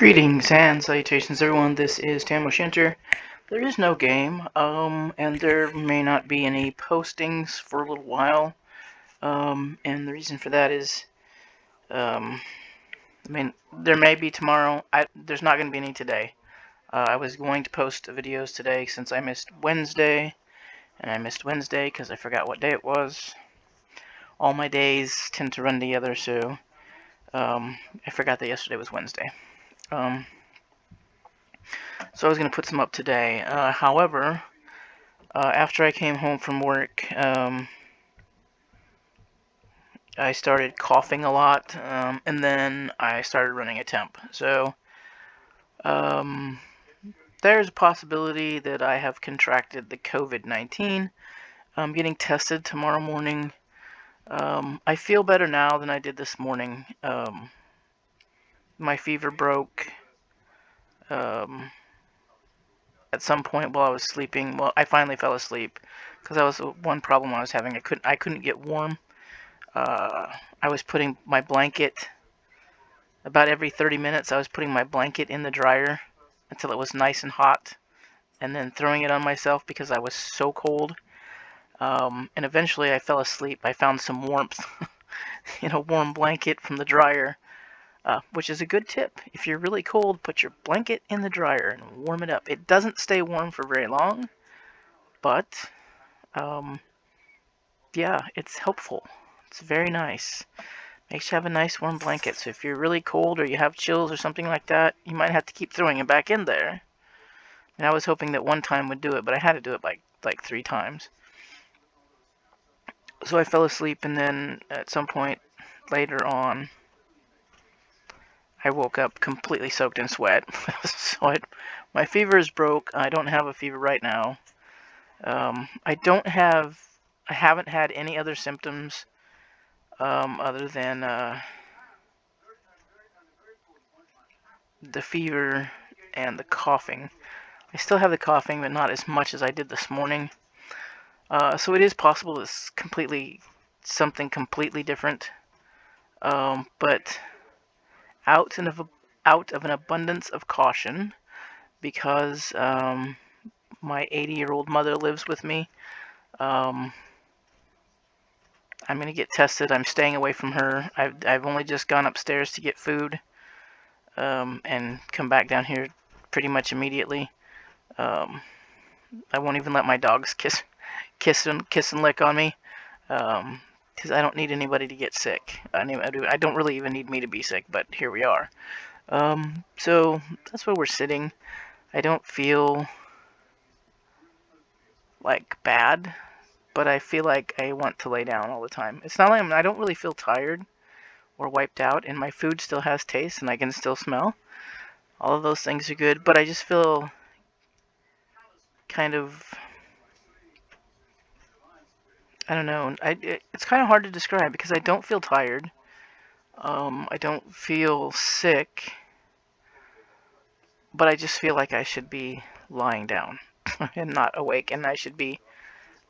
Greetings and salutations, everyone. This is Tam O'Shanter. There is no game, and there may not be any postings for a little while. And the reason for that is, there may be tomorrow. There's not going to be any today. I was going to post videos today since I missed Wednesday, and I missed Wednesday because I forgot what day it was. All my days tend to run together, so I forgot that yesterday was Wednesday. So I was going to put some up today. However, after I came home from work, I started coughing a lot, and then I started running a temp. So um, there's a possibility that I have contracted the COVID-19. I'm getting tested tomorrow morning. I feel better now than I did this morning. My fever broke at some point while I was sleeping. Well, I finally fell asleep because that was one problem I was having. I couldn't get warm. I was putting my blanket about every 30 minutes. I was putting my blanket in the dryer until it was nice and hot, and then throwing it on myself because I was so cold. And eventually I fell asleep. I found some warmth in a warm blanket from the dryer, which is a good tip. If you're really cold, put your blanket in the dryer and warm it up. It doesn't stay warm for very long, but yeah, it's helpful. It's very nice. Makes you have a nice warm blanket. So if you're really cold or you have chills or something like that, you might have to keep throwing it back in there. And I was hoping that one time would do it, but I had to do it like 3 times. So I fell asleep, and then at some point later on, I woke up completely soaked in sweat. So my fever is broke. I don't have a fever right now. I haven't had any other symptoms other than the fever and the coughing. I still have the coughing, but not as much as I did this morning. So it is possible it's something completely different. But out of an abundance of caution, because my 80-year-old mother lives with me, I'm going to get tested. I'm staying away from her. I've only just gone upstairs to get food, and come back down here pretty much immediately. I won't even let my dogs kiss and lick on me, because I don't need anybody to get sick. I don't really even need me to be sick, but here we are. So that's where we're sitting. I don't feel like bad, but I feel like I want to lay down all the time. It's not like I don't really feel tired or wiped out, and my food still has taste and I can still smell. All of those things are good, but I just feel kind of, I don't know. It's kind of hard to describe because I don't feel tired. I don't feel sick, but I just feel like I should be lying down and not awake, and I should be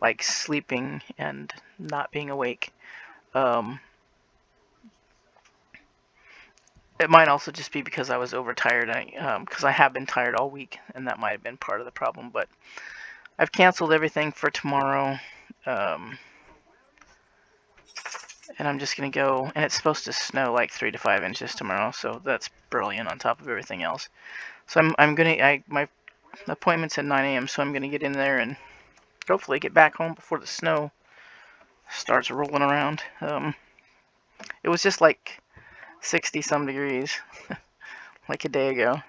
like sleeping and not being awake. It might also just be because I was overtired, because I have been tired all week, and that might have been part of the problem. But I've canceled everything for tomorrow, and I'm just gonna go. And it's supposed to snow like 3 to 5 inches tomorrow, so that's brilliant on top of everything else. So my appointment's at 9 a.m., so I'm gonna get in there and hopefully get back home before the snow starts rolling around. It was just like 60-some degrees like a day ago.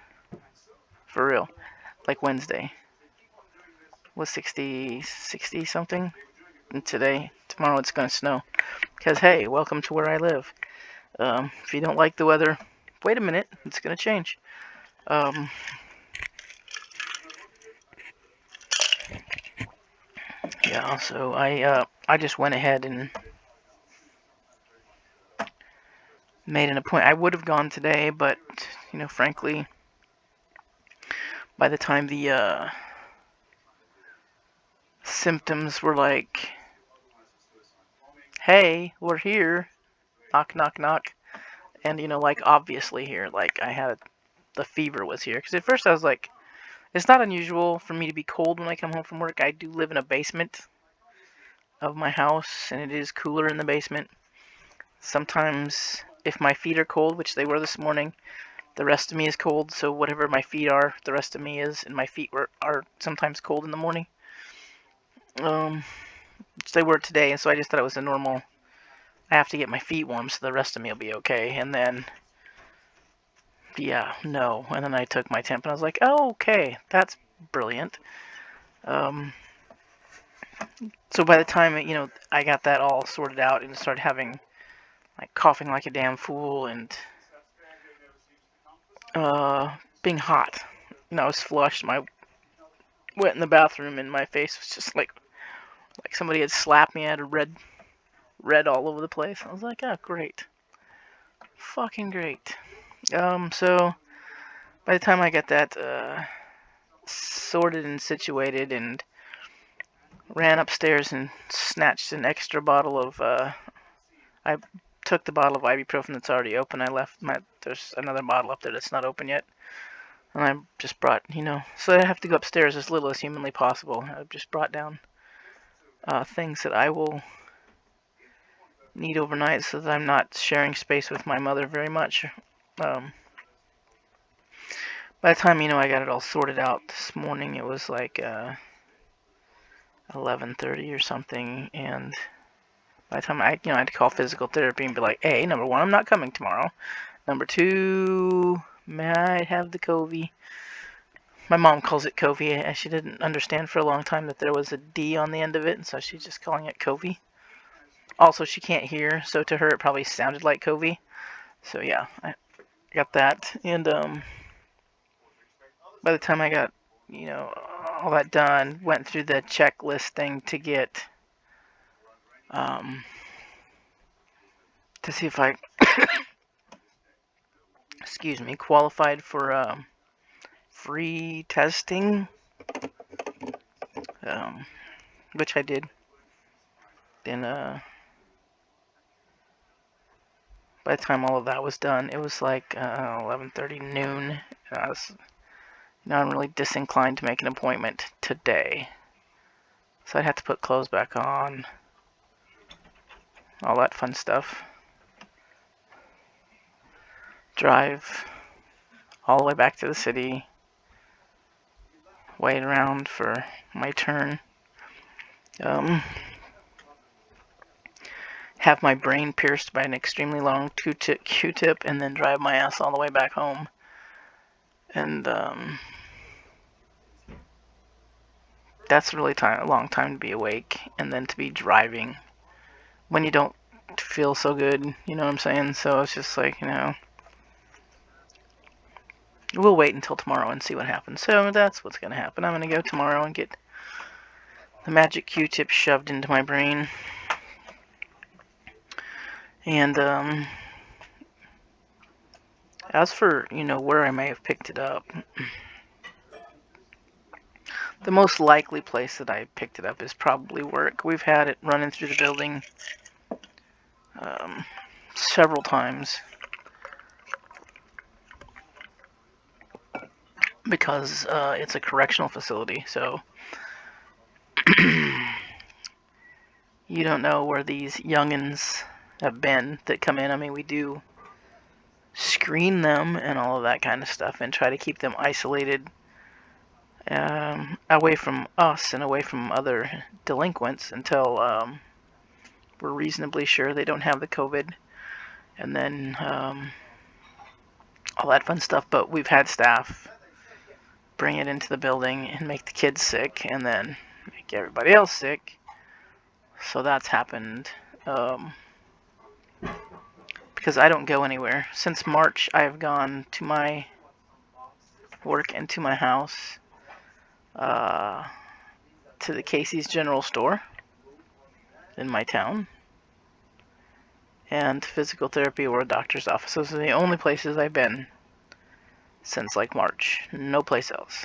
For real. Like Wednesday was 60 something, and tomorrow it's gonna snow. Because hey, welcome to where I live. If you don't like the weather, wait a minute, it's gonna change. Yeah, so I just went ahead and made an appointment. I would have gone today, but frankly, by the time the symptoms were like, "Hey, we're here," knock knock knock, and like obviously here, like I had the fever was here. Because at first I was like, it's not unusual for me to be cold when I come home from work. I do live in a basement of my house, and it is cooler in the basement. Sometimes, if my feet are cold, which they were this morning, the rest of me is cold. So whatever my feet are, the rest of me is, and my feet are sometimes cold in the morning. Which they were today, and so I just thought it was a normal. I have to get my feet warm, so the rest of me will be okay. And then, yeah, no. And then I took my temp, and I was like, oh, okay, that's brilliant. So by the time I got that all sorted out and started having like coughing like a damn fool and being hot, I was flushed. I went in the bathroom and my face was just like somebody had slapped me. I had red all over the place. I was like, oh, great, fucking great. So by the time I got that sorted and situated and ran upstairs and snatched an extra bottle of I took the bottle of ibuprofen that's already open. There's another bottle up there that's not open yet. And I just brought, so I have to go upstairs as little as humanly possible. I've just brought down things that I will need overnight so that I'm not sharing space with my mother very much. By the time, I got it all sorted out this morning, it was like 11:30 or something, and by the time I had to call physical therapy and be like, hey, number one, I'm not coming tomorrow. Number two, may I have the COVID? My mom calls it COVID. She didn't understand for a long time that there was a D on the end of it, and so she's just calling it COVID. Also, she can't hear, so to her it probably sounded like COVID. So yeah, I got that. And by the time I got, all that done, went through the checklist thing to get, to see if I, excuse me, qualified for free testing, which I did. Then by the time all of that was done, it was like 11:30 noon. And I'm really disinclined to make an appointment today. So I'd have to put clothes back on, all that fun stuff. Drive all the way back to the city, wait around for my turn. Have my brain pierced by an extremely long Q-tip, and then drive my ass all the way back home. And that's really a long time to be awake, and then to be driving when you don't feel so good, you know what I'm saying? So it's just like, we'll wait until tomorrow and see what happens. So that's what's going to happen. I'm going to go tomorrow and get the magic Q-tip shoved into my brain. And as for, where I may have picked it up, the most likely place that I picked it up is probably work. We've had it running through the building several times because it's a correctional facility. So you don't know where these youngins have been that come in. I mean, we do screen them and all of that kind of stuff and try to keep them isolated away from us and away from other delinquents until we're reasonably sure they don't have the COVID, and then all that fun stuff. But we've had staff bring it into the building and make the kids sick and then make everybody else sick. So that's happened because I don't go anywhere. Since March, I have gone to my work and to my house, to the Casey's General Store in my town, and physical therapy or a doctor's office. Those are the only places I've been since like March. No place else.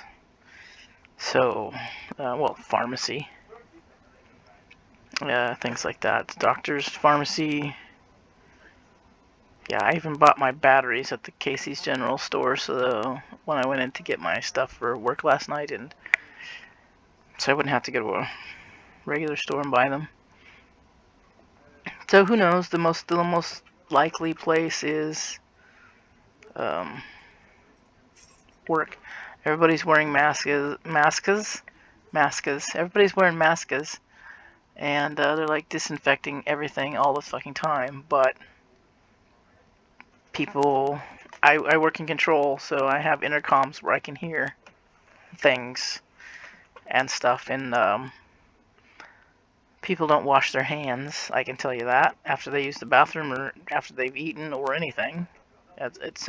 So, pharmacy, things like that. Doctors, pharmacy, Yeah, I even bought my batteries at the Casey's General Store, so when I went in to get my stuff for work last night, and so I wouldn't have to go to a regular store and buy them. So who knows? The most likely place is work. Everybody's wearing masks. Everybody's wearing masks, and they're like disinfecting everything all the fucking time. But people, I work in control, so I have intercoms where I can hear things and stuff, and people don't wash their hands. I can tell you that after they use the bathroom or after they've eaten or anything. It's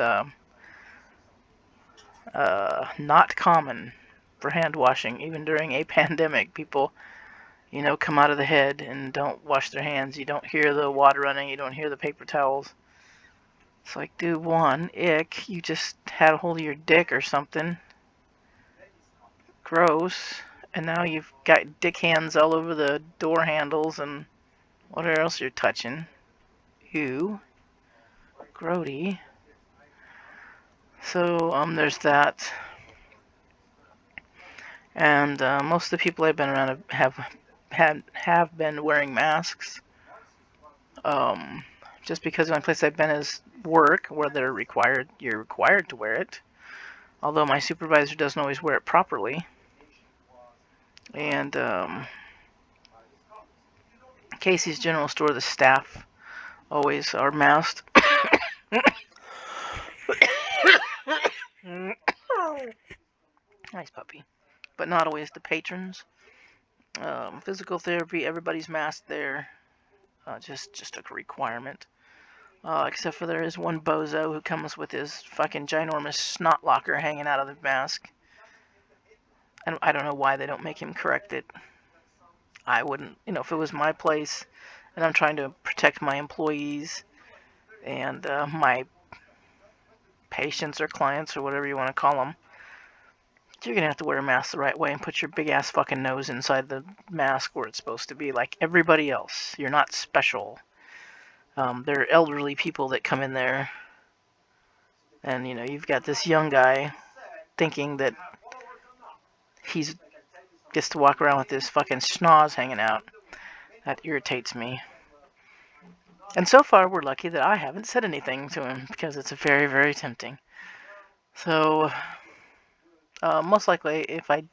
not common for hand washing, even during a pandemic. People, come out of the head and don't wash their hands. You don't hear the water running. You don't hear the paper towels. It's like, dude, one, ick, you just had a hold of your dick or something. Gross. And now you've got dick hands all over the door handles and whatever else you're touching. Ew. Grody. So, there's that. And most of the people I've been around have been wearing masks. Just because the only place I've been is work, where you're required to wear it. Although my supervisor doesn't always wear it properly. And Casey's General Store, the staff always are masked. Nice puppy. But not always the patrons. Physical therapy, everybody's masked there. Just a requirement. Except for there is one bozo who comes with his fucking ginormous snot locker hanging out of the mask. And I don't know why they don't make him correct it. I wouldn't, if it was my place and I'm trying to protect my employees and my patients or clients or whatever you want to call them, you're going to have to wear a mask the right way and put your big ass fucking nose inside the mask where it's supposed to be, like everybody else. You're not special. There are elderly people that come in there, and you've got this young guy thinking that he's gets to walk around with this fucking schnoz hanging out. That irritates me. And so far, we're lucky that I haven't said anything to him because it's very, very tempting. So, most likely, if I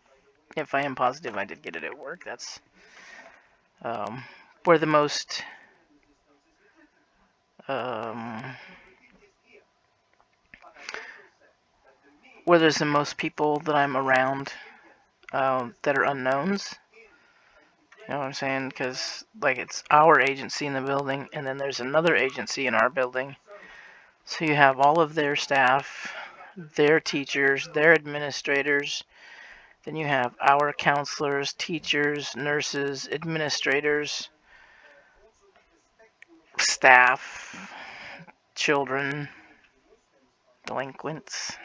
am positive I did get it at work, that's where the most where there's the most people that I'm around that are unknowns. You know what I'm saying? Because it's our agency in the building, and then there's another agency in our building. So you have all of their staff, their teachers, their administrators. Then you have our counselors, teachers, nurses, administrators, staff, children, delinquents,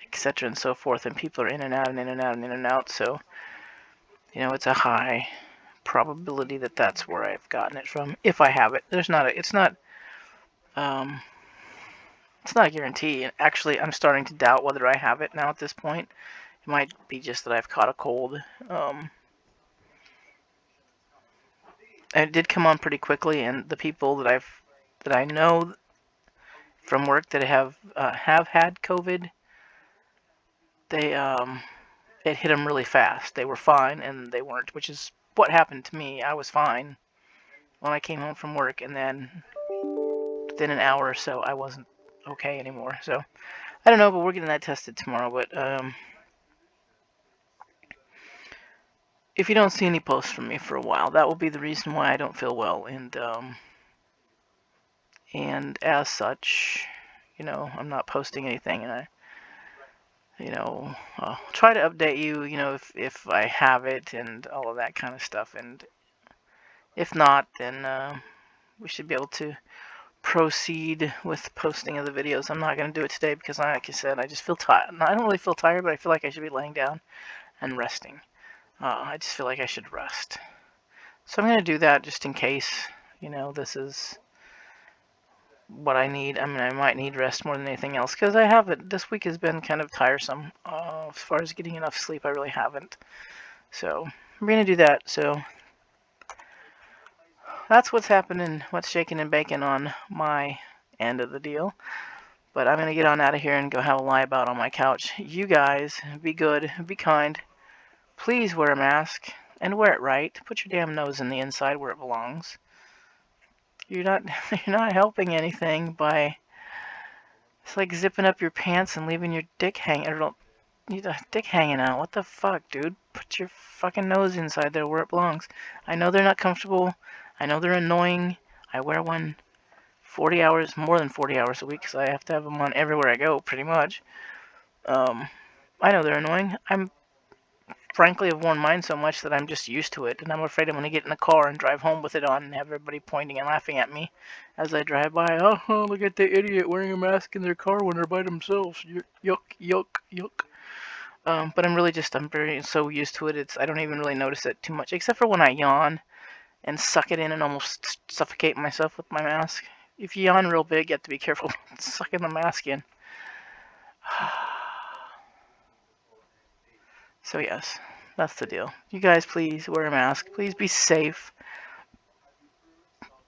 etc. and so forth. And people are in and out and in and out and in and out. So, it's a high probability that that's where I've gotten it from. If I have it, it's not a guarantee. And actually, I'm starting to doubt whether I have it now at this point. It might be just that I've caught a cold. And it did come on pretty quickly, and the people that I know from work that have had COVID, it hit them really fast. They were fine, and they weren't, which is what happened to me. I was fine when I came home from work, and then within an hour or so, I wasn't okay anymore. So I don't know, but we're getting that tested tomorrow. But if you don't see any posts from me for a while, that will be the reason why I don't feel well, and as such, I'm not posting anything, and I'll try to update you, if I have it and all of that kind of stuff, and if not, then we should be able to proceed with posting of the videos. I'm not going to do it today because, like I said, I just feel tired. I don't really feel tired, but I feel like I should be laying down and resting. I just feel like I should rest. So I'm going to do that just in case, this is what I need. I mean, I might need rest more than anything else because I haven't. This week has been kind of tiresome. As far as getting enough sleep, I really haven't. So I'm gonna do that. So that's what's happening, what's shaking and baking on my end of the deal. But I'm gonna get on out of here and go have a lie about on my couch. You guys, be good, be kind. Please wear a mask and wear it right. Put your damn nose in the inside where it belongs. You're not you're not helping anything by it's like zipping up your pants and leaving your dick hanging out. What the fuck, dude? Put your fucking nose inside there where it belongs. I know they're not comfortable. I know they're annoying. I wear one 40 hours, more than 40 hours a week, because I have to have them on everywhere I go, pretty much. I know they're annoying. I'm frankly of one mind so much that I'm just used to it, and I'm afraid I'm going to get in the car and drive home with it on and have everybody pointing and laughing at me as I drive by. Oh, look at the idiot wearing a mask in their car when they're by themselves. Yuck, yuck, yuck. But I'm very so used to it. I don't even really notice it too much, except for when I yawn and suck it in and almost suffocate myself with my mask. If you yawn real big, you have to be careful sucking the mask in. So yes, that's the deal. You guys, please wear a mask. Please be safe.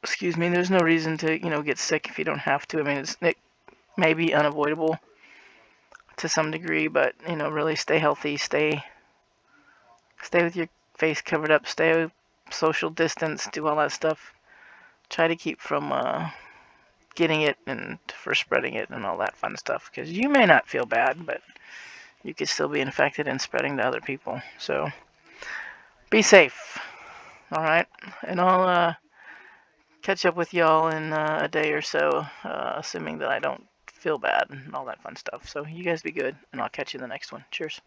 Excuse me. There's no reason to get sick if you don't have to. I mean, it may be unavoidable to some degree, but really stay healthy. Stay with your face covered up. Stay social distance. Do all that stuff. Try to keep from getting it and for spreading it and all that fun stuff. Because you may not feel bad, but you could still be infected and spreading to other people. So be safe. All right, and I'll catch up with y'all in a day or so, assuming that I don't feel bad and all that fun stuff. So you guys be good, and I'll catch you in the next one. Cheers.